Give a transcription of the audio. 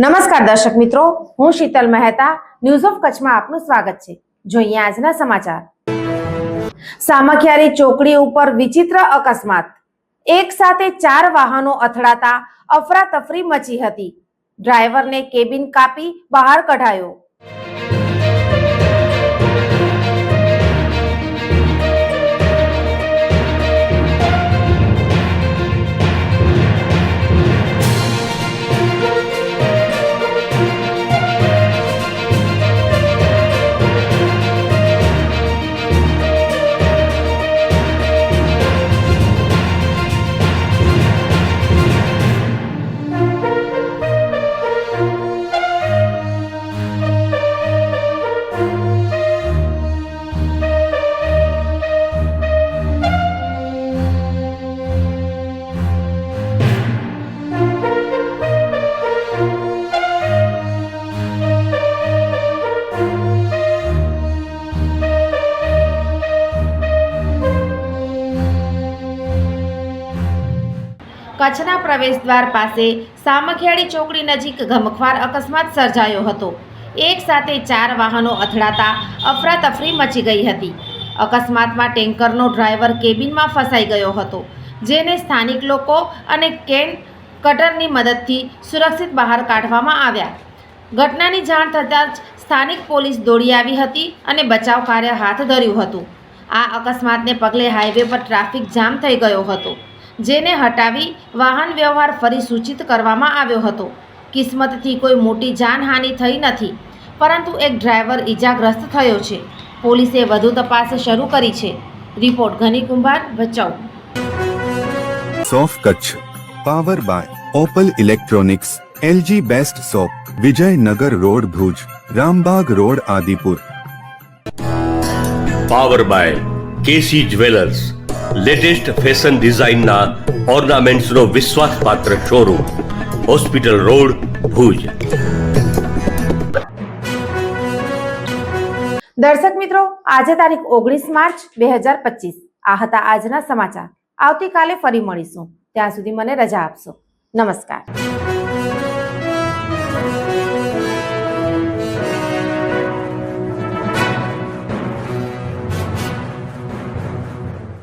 નમસ્કાર દર્શક મિત્રો, હું શીતલ મહેતા ન્યૂઝ ઓફ કચ્છમાં આપનું સ્વાગત છે। જોઈએ આજના સમાચાર। સામખિયારી ચોકડી ઉપર વિચિત્ર અકસ્માત, એક સાથે 4 વાહનો અથડાતા અફરાતફરી મચી હતી। ડ્રાઈવરને કેબિન કાપી બહાર કઢાયો। કચ્છના પ્રવેશદ્વાર પાસે સામખિયાળી ચોકડી નજીક ગમખ્વાર અકસ્માત સર્જાયો હતો। એક સાથે 4 વાહનો અથડાતા અફરાતફરી મચી ગઈ હતી। અકસ્માતમાં ટેન્કરનો ડ્રાઈવર કેબિનમાં ફસાઈ ગયો હતો, જેને સ્થાનિક લોકો અને કેન કટરની મદદથી સુરક્ષિત બહાર કાઢવામાં આવ્યા। ઘટનાની જાણ થતાં જ સ્થાનિક પોલીસ દોડી આવી હતી અને બચાવ કાર્ય હાથ ધર્યું હતું। આ અકસ્માતને પગલે હાઈવે પર ટ્રાફિક જામ થઈ ગયો હતો, જેને હટાવી વાહન વ્યવહાર ફરી સૂચિત કરવામાં આવ્યો હતો। કિસ્મતથી કોઈ મોટી જાનહાનિ થઈ નથી, પરંતુ એક ડ્રાઈવર ઈજાગ્રસ્ત થયો છે। પોલીસે વધુ તપાસ શરૂ કરી છે। રિપોર્ટ ઘની કુંભાર, ભચાઉ। સોફ Kutch power by Opal electronics, LG best shop, Vijaynagar road Bhuj, Rambag road Adipur. Power by KC jewellers, latest fashion ડિઝાઇનના ઓર્નામેન્ટ્સનો વિશ્વાસપાત્ર શોરૂમ, હોસ્પિટલ રોડ ભુજ। દર્શક મિત્રો, આજે તારીખ 19 માર્ચ 2025 આ હતા આજના સમાચાર। આવતીકાલે ફરી મળીશું, ત્યાં સુધી મને રજા આપશો। નમસ્કાર।